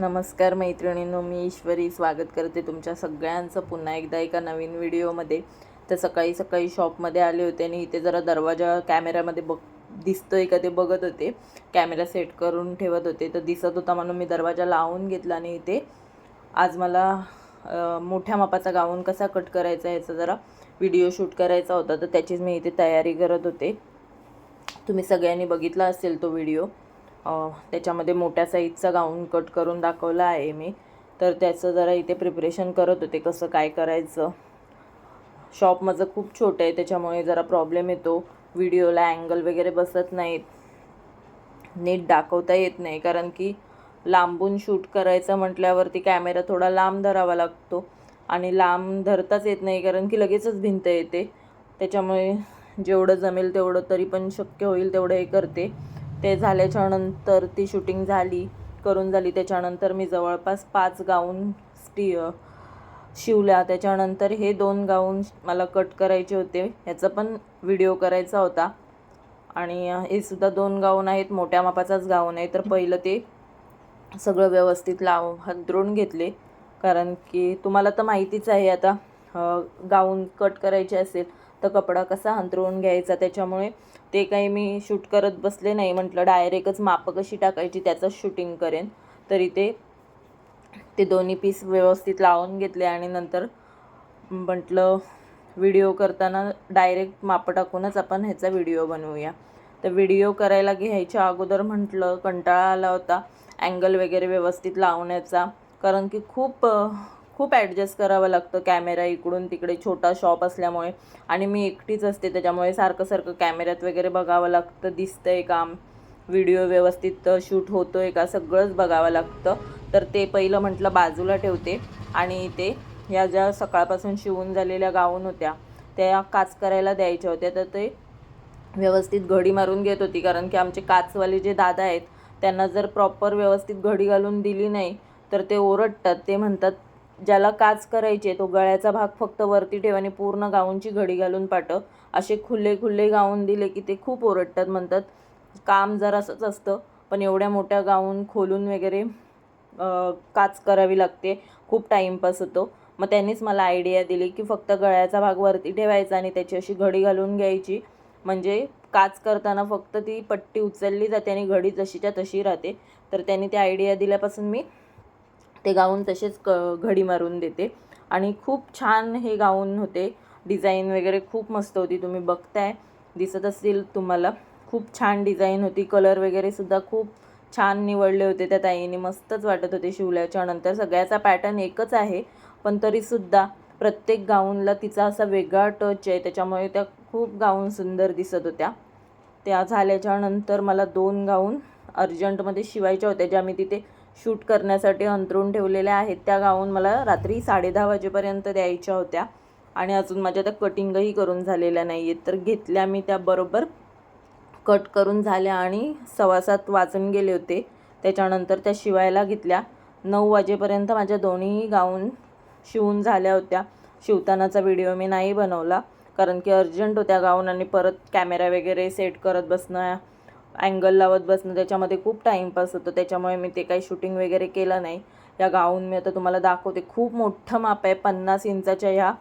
नमस्कार मैत्रिणींनो, मी ईश्वरी स्वागत करते तुमच्या सगळ्यांचं पुन्हा एकदा एका नवीन व्हिडिओमध्ये. तर सकाळी सकाळी शॉपमध्ये आले होते आणि इथे जरा दरवाजा कॅमेऱ्यामध्ये दिसतोय का ते बघत होते. कॅमेरा सेट करून ठेवत होते तर दिसत होता म्हणून मी दरवाजा लावून घेतला. आणि इथे आज मला मोठ्या मापाचा गाऊन कसा कट करायचा याचा जरा व्हिडिओ शूट करायचा होता, तर त्याचीच मी इथे तयारी करत होते. तुम्ही सगळ्यांनी बघितला असेल तो व्हिडिओ. त्याच्यामध्ये मोठ्या साईजचा गाऊन कट करून दाखवला आहे मी. तर त्याचं जरा इथे प्रिपरेशन करत होते, कसं काय करायचं. शॉप माझं खूप छोटं आहे त्याच्यामुळे जरा प्रॉब्लेम येतो. व्हिडिओला अँगल वगैरे बसत नाहीत, नीट दाखवता येत नाही, कारण की लांबून शूट करायचं म्हटल्यावरती कॅमेरा थोडा लांब धरावा लागतो आणि लांब धरताच येत नाही कारण की लगेचच भिंत येते. त्याच्यामुळे जेवढं जमेल तेवढं, तरी पण शक्य होईल तेवढं हे करते. ते झाल्याच्यानंतर ती शूटिंग करून झाली त्याच्यानंतर मी जवळपास 5 गाऊन शिवल्या. त्याच्यानंतर हे 2 गाऊन मला कट करायचे होते, ह्याचा पण व्हिडिओ करायचा होता. आणि हे सुद्धा 2 गाऊन आहेत, मोठ्या मापाचाच गाऊन आहे. तर पहिलं ते सगळं व्यवस्थित हंतरून घेतले, कारण की तुम्हाला तर माहितीच आहे आता गाऊन कट करायचे असेल तर कपडा कसा हंतरून घ्यायचा. त्याच्यामुळे ते काही मी शूट करत बसले नाही, म्हटलं डायरेक्टच मापं कशी टाकायची त्याचंच शूटिंग करेन. तरी ते दोन्ही पीस व्यवस्थित लावून घेतले आणि नंतर म्हटलं व्हिडिओ करताना डायरेक्ट मापं टाकूनच आपण ह्याचा व्हिडिओ बनवूया. तर व्हिडिओ करायला घ्यायच्या अगोदर म्हटलं कंटाळा आला होता अँगल वगैरे व्यवस्थित लावण्याचा, कारण की खूप ॲडजस्ट करावं लागतं. कॅमेरा इकडून तिकडे, छोटा शॉप असल्यामुळे आणि मी एकटीच असते त्याच्यामुळे सारखं कॅमेऱ्यात वगैरे बघावं लागतं, दिसतंय का, व्हिडिओ व्यवस्थित शूट होतोय का, सगळंच बघावं लागतं. तर ते पहिलं म्हटलं बाजूला ठेवते आणि ते ह्या ज्या सकाळपासून शिवून झालेल्या गाऊन होत्या त्या काच करायला द्यायच्या होत्या. तर ते व्यवस्थित घडी मारून घेत होती, कारण की आमचे काचवाले जे दादा आहेत त्यांना जर प्रॉपर व्यवस्थित घडी घालून दिली नाही तर ते ओरडतात. ते म्हणतात ज्याला काच करायचे तो गळ्याचा भाग फक्त वरती ठेव आणि पूर्ण गाऊनची घडी घालून पाठव. असे खुले गाऊन दिले की ते खूप ओरडतात, म्हणतात काम जरासंच असतं पण एवढ्या मोठ्या गाऊन खोलून वगैरे काच करावी लागते, खूप टाईमपास होतो. मग त्यांनीच मला आयडिया दिली की फक्त गळ्याचा भाग वरती ठेवायचा आणि त्याची अशी घडी घालून घ्यायची, म्हणजे काच करताना फक्त ती पट्टी उचलली जाते आणि घडी जशीच्या तशी राहते. तर त्यांनी ती आयडिया दिल्यापासून मी ते गाऊन तसेच घडी मारून देते. आणि खूप छान हे गाऊन होते, डिझाईन वगैरे खूप मस्त होती. तुम्ही बघताय, दिसत असेल तुम्हाला, खूप छान डिझाईन होती. कलर वगैरे सुद्धा खूप छान निवडले होते त्या ताईने, मस्तच वाटत होते शिवल्याच्या नंतर. सगळ्याचा पॅटर्न एकच आहे पण तरीसुद्धा प्रत्येक गाऊनला तिचा असा वेगळा टच आहे, त्याच्यामुळे त्या खूप गाऊन सुंदर दिसत होत्या. त्या झाल्याच्यानंतर मला 2 गाऊन अर्जंटमध्ये शिवायच्या होत्या, ज्या मी तिथे शूट करण्यासाठी अंतरून ठेवलेल्या आहेत. त्या गाऊन मला रात्री 10:30 वाजेपर्यंत द्यायच्या होत्या आणि अजून माझ्या त्या कटिंगही करून झालेल्या नाही आहेत. तर घेतल्या मी त्या, बरोबर कट करून झाल्या आणि 6:15 वाजून गेले होते. त्याच्यानंतर त्या शिवायला घेतल्या. 9 वाजेपर्यंत माझ्या दोन्ही गाऊन शिवून झाल्या होत्या. शिवतानाचा व्हिडिओ मी नाही बनवला, कारण की अर्जंट होत्या गाऊन आणि परत कॅमेरा वगैरे सेट करत बसणं, अँगल लावत बसणं, त्याच्यामध्ये खूप टाईमपास होतं. त्याच्यामुळे मी ते काही शूटिंग वगैरे केलं नाही. या गाऊन मी आता तुम्हाला दाखवते. खूप मोठं माप आहे, 50 इंचाच्या ह्या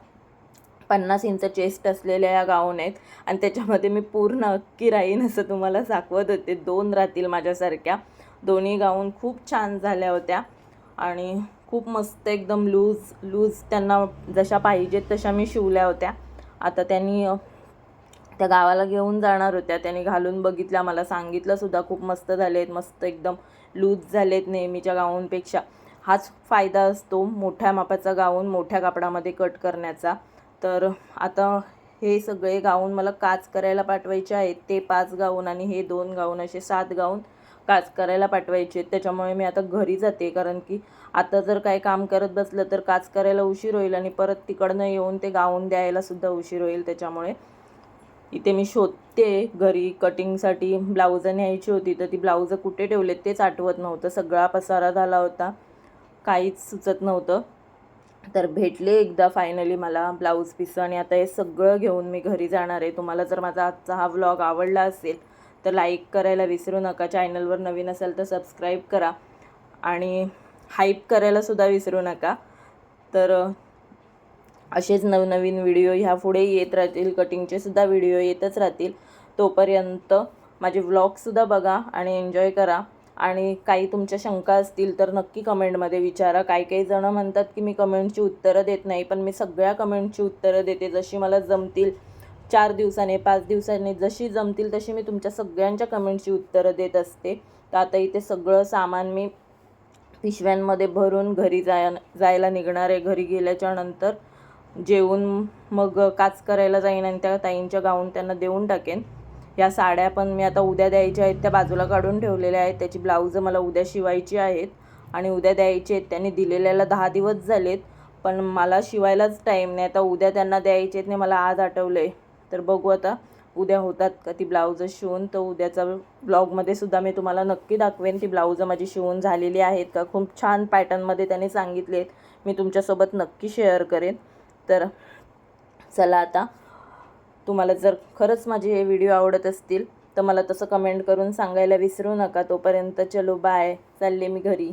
50 इंच चेस्ट असलेल्या या गाऊन आहेत आणि त्याच्यामध्ये मी पूर्ण अक्की राहीन असं तुम्हाला दाखवत होते. 2 राहतील माझ्यासारख्या. दोन्ही गाऊन खूप छान झाल्या होत्या आणि खूप मस्त एकदम लूज त्यांना जशा पाहिजेत तशा मी शिवल्या होत्या. आता त्यांनी त्या गावाला घेऊन जाणार होत्या, त्यांनी घालून बघितल्या, मला सांगितलं सुद्धा खूप मस्त झाले आहेत, मस्त एकदम लूज झाले आहेत नेहमीच्या गाऊनपेक्षा. हाच फायदा असतो मोठ्या मापाचा गाऊन मोठ्या कापडामध्ये कट करण्याचा. तर आता हे सगळे गाऊन मला काच करायला पाठवायचे आहेत, ते 5 गाऊन आणि हे 2 गाऊन, असे 7 गाऊन काच करायला पाठवायचे आहेत. त्याच्यामुळे मी आता घरी जाते, कारण की आता जर काय काम करत बसलं तर काच करायला उशीर होईल आणि परत तिकडनं येऊन ते गाऊन द्यायला सुद्धा उशीर होईल. त्याच्यामुळे इथे मी शोधते घरी कटिंगसाठी ब्लाऊज न्यायची होती, तर ती ब्लाऊज कुठे ठेवलेत तेच आठवत नव्हतं. सगळा पसारा झाला होता, काहीच सुचत नव्हतं. तर भेटले एकदा फायनली मला ब्लाऊज पीस आणि आता हे सगळं घेऊन मी घरी जाणार आहे. तुम्हाला जर माझा आजचा हा व्लॉग आवडला असेल तर लाईक करायला विसरू नका. चॅनलवर नवीन असेल तर सबस्क्राईब करा आणि हाईप करायलासुद्धा विसरू नका. तर असेच नवनवीन व्हिडिओ ह्या पुढे येत राहतील, कटिंगचेसुद्धा व्हिडिओ येतच राहतील. तोपर्यंत माझे व्लॉगसुद्धा बघा आणि एन्जॉय करा. आणि काही तुमच्या शंका असतील तर नक्की कमेंटमध्ये विचारा. काही जणं म्हणतात की मी कमेंटची उत्तरं देत नाही, पण मी सगळ्या कमेंटची उत्तरं देते. जशी मला जमतील 4 दिवसाने 5 दिवसांनी जशी जमतील तशी मी तुमच्या सगळ्यांच्या कमेंटची उत्तरं देत असते. तर आता इथे सगळं सामान मी पिशव्यांमध्ये भरून घरी जायला निघणार आहे. घरी गेल्याच्या नंतर जेवून मग काच करायला जाईन आणि त्या ताईंच्या गाऊन त्यांना देऊन टाकेन. या साड्या पण मी आता उद्या द्यायच्या आहेत, त्या बाजूला काढून ठेवलेल्या आहेत. त्याची ब्लाऊजं मला उद्या शिवायची आहेत आणि उद्या द्यायची आहेत. त्यांनी दिलेल्याला 10 दिवस झालेत, पण मला शिवायलाच टाईम नाही. आता उद्या त्यांना द्यायचे आहेत नाही, मला आज आठवलं आहे. तर बघू आता उद्या होतात का ती ब्लाऊजं शिवून. तर उद्याचा ब्लॉगमध्ये सुद्धा मी तुम्हाला नक्की दाखवेन ती ब्लाऊजं माझी शिवून झालेली आहेत का. खूप छान पॅटर्नमध्ये त्यांनी सांगितले आहेत, मी तुमच्यासोबत नक्की शेअर करेन. तर चला आता, तुम्हाला जर खरंच माझे हे व्हिडिओ आवडत असतील तर मला तसं कमेंट करून सांगायला विसरू नका. तोपर्यंत चलो बाय, चालले मी घरी.